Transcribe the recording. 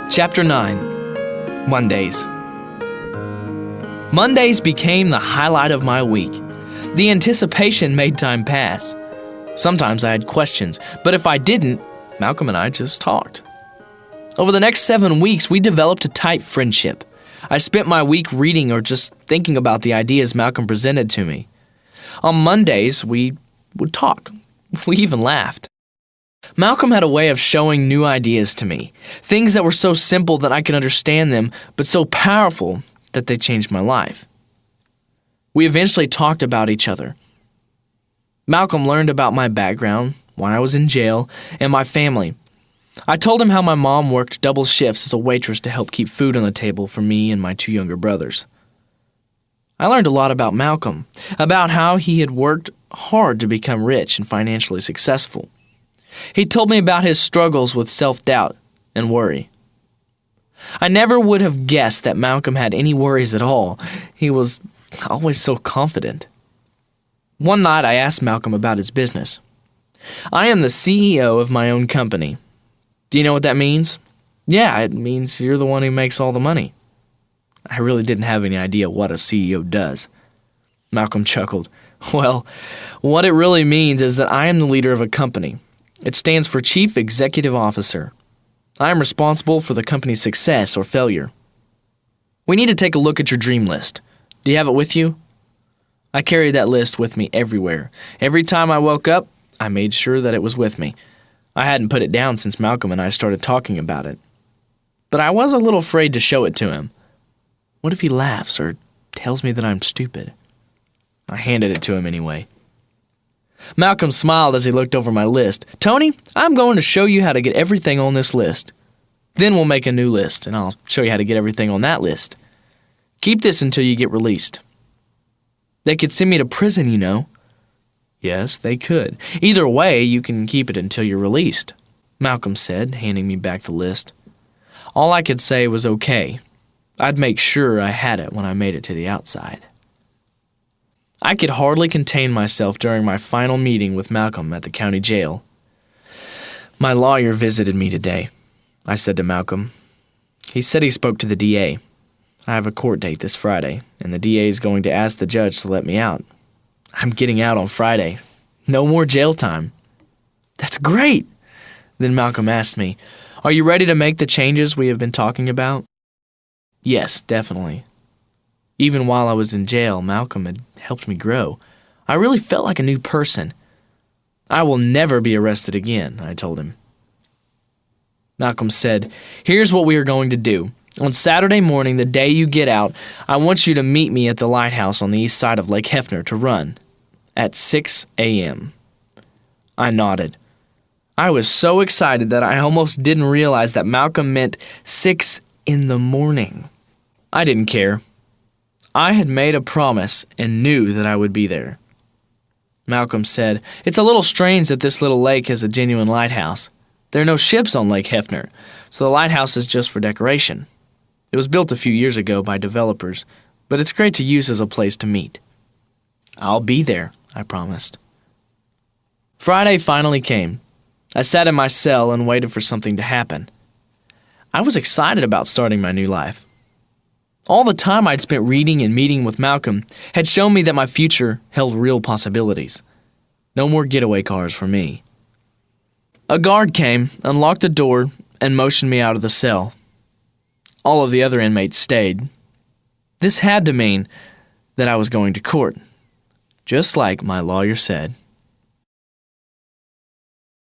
Chapter 9. Mondays. Mondays became the highlight of my week. The anticipation made time pass. Sometimes I had questions, but if I didn't, Malcolm and I just talked. Over the next 7 weeks, we developed a tight friendship. I spent my week reading or just thinking about the ideas Malcolm presented to me. On Mondays, we would talk. We even laughed. Malcolm had a way of showing new ideas to me, things that were so simple that I could understand them, but so powerful that they changed my life. We eventually talked about each other. Malcolm learned about my background, why I was in jail, and my family. I told him how my mom worked double shifts as a waitress to help keep food on the table for me and my 2 younger brothers. I learned a lot about Malcolm, about how he had worked hard to become rich and financially successful. He told me about his struggles with self-doubt and worry. I never would have guessed that Malcolm had any worries at all. He was always so confident. One night I asked Malcolm about his business. I am the CEO of my own company. Do you know what that means? Yeah, it means you're the one who makes all the money. I really didn't have any idea what a CEO does. Malcolm chuckled. Well, what it really means is that I am the leader of a company. It stands for Chief Executive Officer. I am responsible for the company's success or failure. We need to take a look at your dream list. Do you have it with you? I carried that list with me everywhere. Every time I woke up, I made sure that it was with me. I hadn't put it down since Malcolm and I started talking about it. But I was a little afraid to show it to him. What if he laughs or tells me that I'm stupid? I handed it to him anyway. Malcolm smiled as he looked over my list. Tony, I'm going to show you how to get everything on this list. Then we'll make a new list, and I'll show you how to get everything on that list. Keep this until you get released. They could send me to prison, you know. Yes, they could. Either way, you can keep it until you're released, Malcolm said, handing me back the list. All I could say was okay. I'd make sure I had it when I made it to the outside. I could hardly contain myself during my final meeting with Malcolm at the county jail. My lawyer visited me today, I said to Malcolm. He said he spoke to the DA. I have a court date this Friday, and the DA is going to ask the judge to let me out. I'm getting out on Friday. No more jail time. That's great! Then Malcolm asked me, Are you ready to make the changes we have been talking about? Yes, definitely. Even while I was in jail, Malcolm had helped me grow. I really felt like a new person. I will never be arrested again, I told him. Malcolm said, Here's what we are going to do. On Saturday morning, the day you get out, I want you to meet me at the lighthouse on the east side of Lake Hefner to run at 6 a.m. I nodded. I was so excited that I almost didn't realize that Malcolm meant 6 in the morning. I didn't care. I had made a promise and knew that I would be there. Malcolm said, It's a little strange that this little lake has a genuine lighthouse. There are no ships on Lake Hefner, so the lighthouse is just for decoration. It was built a few years ago by developers, but it's great to use as a place to meet. I'll be there, I promised. Friday finally came. I sat in my cell and waited for something to happen. I was excited about starting my new life. All the time I'd spent reading and meeting with Malcolm had shown me that my future held real possibilities. No more getaway cars for me. A guard came, unlocked the door, and motioned me out of the cell. All of the other inmates stayed. This had to mean that I was going to court, just like my lawyer said.